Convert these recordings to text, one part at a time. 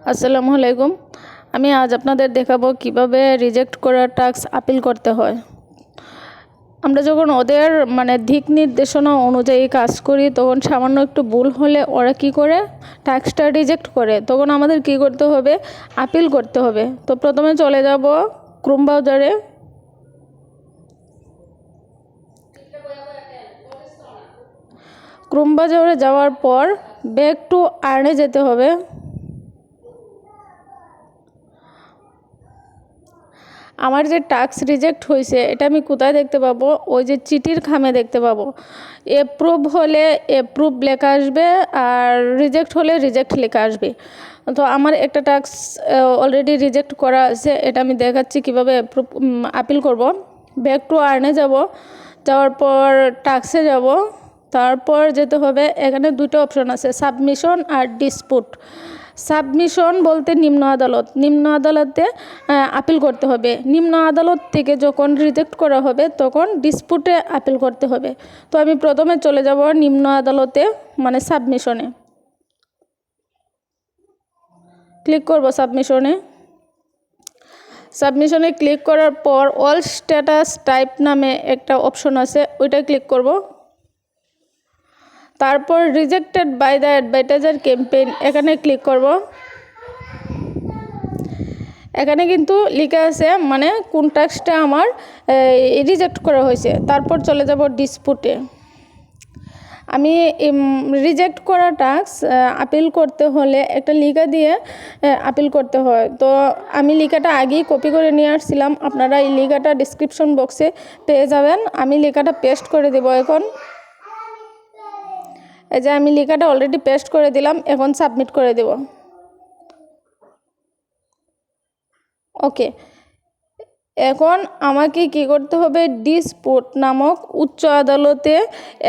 আসসালামু আলাইকুম। আমি আজ আপনাদের দেখাবো কিভাবে রিজেক্ট করা টাস্ক আপিল করতে হয়। আমরা যখন ওদের দিক নির্দেশনা অনুযায়ী কাজ করি, তখন সামান্য একটু ভুল হলে ওরা কি করে টাস্কটা রিজেক্ট করে, তখন আমাদের কি করতে হবে, আপিল করতে হবে। তো প্রথমে চলে যাব ক্রোম ব্রাউজারে। ক্রোম ব্রাউজারে যাওয়ার পর ব্যাক টু আর্নে যেতে হবে। আমার যে টাস্ক রিজেক্ট হয়েছে এটা আমি কোথায় দেখতে পাবো? ওই যে চিঠির খামে দেখতে পাবো। অ্যাপ্রুভ হলে অ্যাপ্রুভ লেখা আসবে, আর রিজেক্ট হলে রিজেক্ট লেখা আসবে। তো আমার একটা টাস্ক অলরেডি রিজেক্ট করা আছে, এটা আমি দেখাচ্ছি কীভাবে আপিল করব। ব্যাক টু আর্নে যাব, যাওয়ার পর টাস্কে যাব, তারপর যেতে হবে। এখানে দুটো অপশন আছে, সাবমিশন আর ডিসপুট। সাবমিশন বলতে নিম্ন আদালত, নিম্ন আদালতে আপিল করতে হবে। নিম্ন আদালত থেকে যখন রিজেক্ট করা হবে তখন ডিসপুটে আপিল করতে হবে। তো আমি প্রথমে চলে যাব নিম্ন আদালতে, সাবমিশনে ক্লিক করব। সাবমিশনে ক্লিক করার পর অল স্ট্যাটাস টাইপ নামে একটা অপশন আছে, ওইটা ক্লিক করব। তারপর rejected by the advertiser campaign, এখানে ক্লিক করব। এখানে কিন্তু লেখা আছে কোন টাস্কটা আমার রিজেক্ট করা হয়েছে। তারপর চলে যাব ডিসপুটে। আমি রিজেক্ট করা টাস্ক আপিল করতে হলে একটা লিখা দিয়ে আপিল করতে হয়। তো আমি লেখাটা আগেই কপি করে নিয়ে আসছিলাম, আপনারা এই লেখাটা ডিসক্রিপশন বক্সে পেয়ে যাবেন। আমি লেখাটা পেস্ট করে দেব এখন। এই যে আমি লেখাটা অলরেডি পেস্ট করে দিলাম, এখন সাবমিট করে দেব। ওকে, এখন আমাকে কি করতে হবে, ডিসপুট নামক উচ্চ আদালতে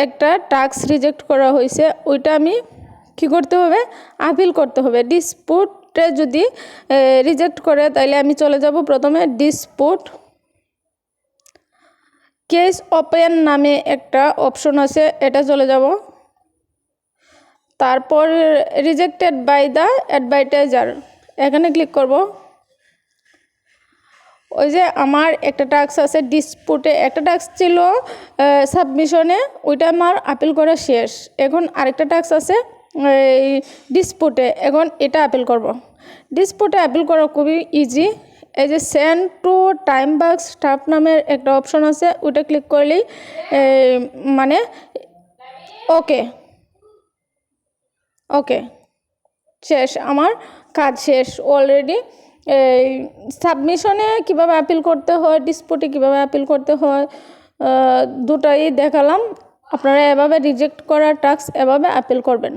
একটা টাস্ক রিজেক্ট করা হয়েছে, ওইটা আমি কি করতে হবে, আপিল করতে হবে। ডিসপুটে যদি রিজেক্ট করে তাইলে আমি চলে যাব প্রথমে ডিসপুট। কেস ওপেন নামে একটা অপশন আছে, এটা চলে যাব। তারপর রিজেক্টেড বাই দ্য অ্যাডভার্টাইজার, এখানে ক্লিক করব। ওই যে আমার একটা টাস্ক আছে ডিসপুটে, একটা টাস্ক ছিল সাবমিশনে, ওইটা আমার আপিল করা শেষ। এখন আরেকটা টাস্ক আছে এই ডিসপুটে, এখন এটা আপিল করব। ডিসপুটে আপিল করা খুবই ইজি। এই যে সেন্ড টু টাইম বাক্স স্টাফ নামের একটা অপশন আছে, ওইটা ক্লিক করলেই ওকে ওকে শেষ, আমার কাজ শেষ অলরেডি। এই সাবমিশনে কীভাবে আপিল করতে হয়, ডিসপুটে কীভাবে আপিল করতে হয়, দুটাই দেখালাম। আপনারা এভাবে রিজেক্ট করা টাস্ক এভাবে আপিল করবেন।